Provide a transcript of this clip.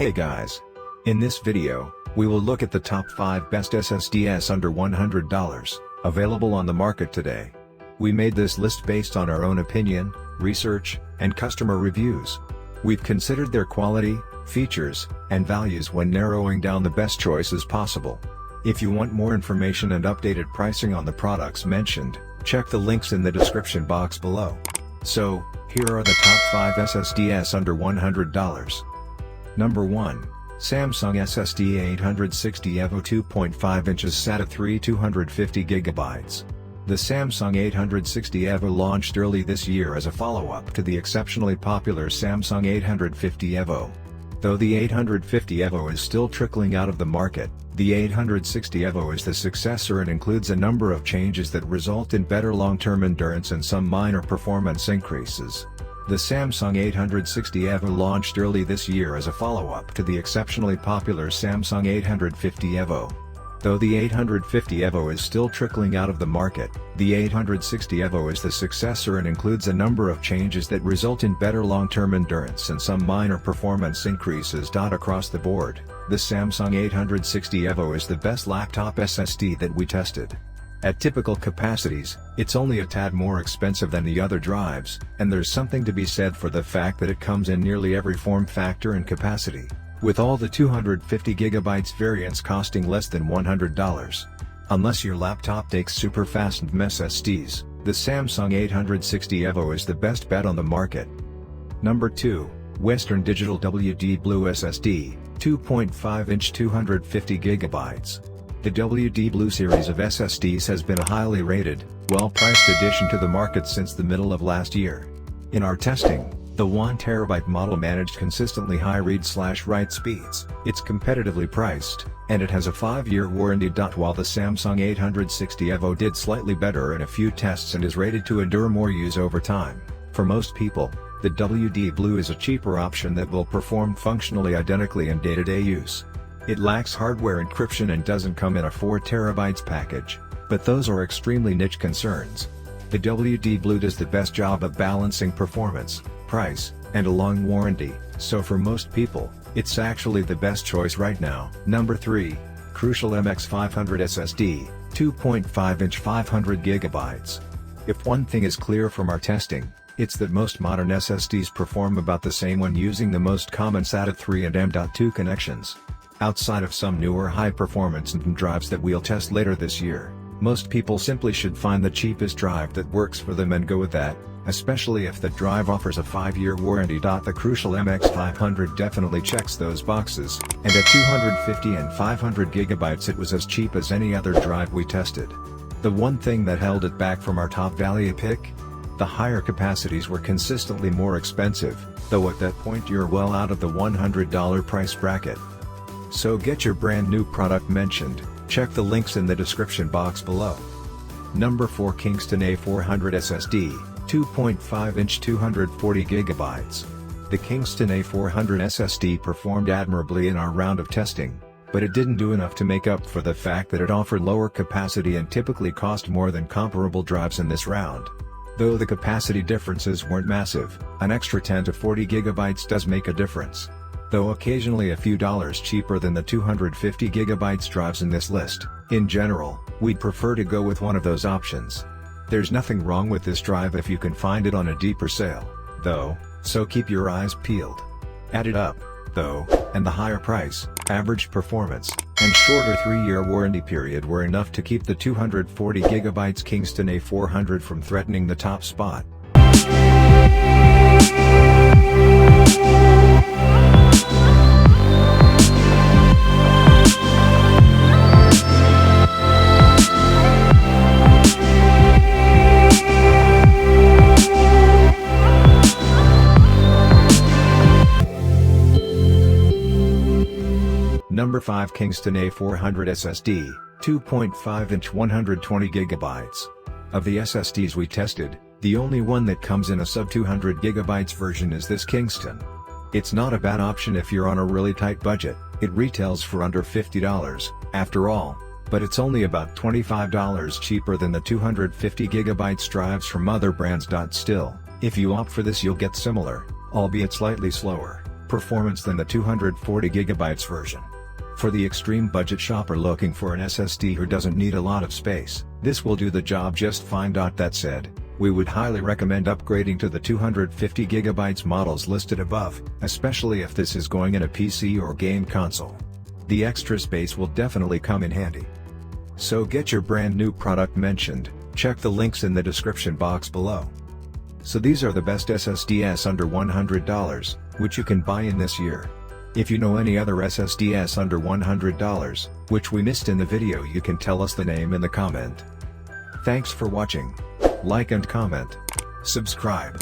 Hey guys! In this video, we will look at the top 5 best SSDs under $100, available on the market today. We made this list based on our own opinion, research, and customer reviews. We've considered their quality, features, and values when narrowing down the best choices possible. If you want more information and updated pricing on the products mentioned, check the links in the description box below. So, here are the top 5 SSDs under $100. Number 1. Samsung SSD 860 EVO 2.5 inches SATA 3 250GB. The Samsung 860 EVO launched early this year as a follow-up to the exceptionally popular Samsung 850 EVO. Though the 850 EVO is still trickling out of the market, the 860 EVO is the successor and includes a number of changes that result in better long-term endurance and some minor performance increases. The Samsung 860 EVO launched early this year as a follow-up to the exceptionally popular Samsung 850 EVO. Though the 850 EVO is still trickling out of the market, the 860 EVO is the successor and includes a number of changes that result in better long-term endurance and some minor performance increases. Across the board, the Samsung 860 EVO is the best laptop SSD that we tested. At typical capacities, it's only a tad more expensive than the other drives, and there's something to be said for the fact that it comes in nearly every form factor and capacity, with all the 250GB variants costing less than $100. Unless your laptop takes super fast SSDs, the Samsung 860 EVO is the best bet on the market. Number 2. Western Digital WD Blue SSD, 2.5-inch 250GB. The WD Blue series of SSDs has been a highly rated, well-priced addition to the market since the middle of last year. In our testing, the 1TB model managed consistently high read/write speeds, it's competitively priced, and it has a 5-year warranty. While the Samsung 860 EVO did slightly better in a few tests and is rated to endure more use over time, for most people, the WD Blue is a cheaper option that will perform functionally identically in day-to-day use. It lacks hardware encryption and doesn't come in a 4TB package, but those are extremely niche concerns. The WD Blue does the best job of balancing performance, price, and a long warranty, so for most people, it's actually the best choice right now. Number 3. Crucial MX500 SSD, 2.5-inch 500GB. If one thing is clear from our testing, it's that most modern SSDs perform about the same when using the most common SATA 3 and M.2 connections. Outside of some newer high-performance NAND drives that we'll test later this year, most people simply should find the cheapest drive that works for them and go with that, especially if the drive offers a 5-year warranty. The Crucial MX500 definitely checks those boxes, and at 250 and 500GB it was as cheap as any other drive we tested. The one thing that held it back from our top value pick? The higher capacities were consistently more expensive, though at that point you're well out of the $100 price bracket. So get your brand new product mentioned, check the links in the description box below. Number 4. Kingston A400 SSD, 2.5-inch 240GB. The Kingston A400 SSD performed admirably in our round of testing, but it didn't do enough to make up for the fact that it offered lower capacity and typically cost more than comparable drives in this round. Though the capacity differences weren't massive, an extra 10 to 40GB does make a difference. Though occasionally a few dollars cheaper than the 250GB drives in this list, in general, we'd prefer to go with one of those options. There's nothing wrong with this drive if you can find it on a deeper sale, though, so keep your eyes peeled. Add it up, though, and the higher price, average performance, and shorter 3-year warranty period were enough to keep the 240GB Kingston A400 from threatening the top spot. Number 5. Kingston A400 SSD, 2.5-inch 120GB. Of the SSDs we tested, the only one that comes in a sub-200GB version is this Kingston. It's not a bad option if you're on a really tight budget. It retails for under $50, after all, but it's only about $25 cheaper than the 250GB drives from other brands. Still, if you opt for this you'll get similar, albeit slightly slower, performance than the 240GB version. For the extreme budget shopper looking for an SSD who doesn't need a lot of space, this will do the job just fine. That said, we would highly recommend upgrading to the 250GB models listed above, especially if this is going in a PC or game console. The extra space will definitely come in handy. So get your brand new product mentioned, check the links in the description box below. So these are the best SSDs under $100, which you can buy in this year. If you know any other SSDs under $100, which we missed in the video, you can tell us the name in the comment. Thanks for watching. Like and comment. Subscribe.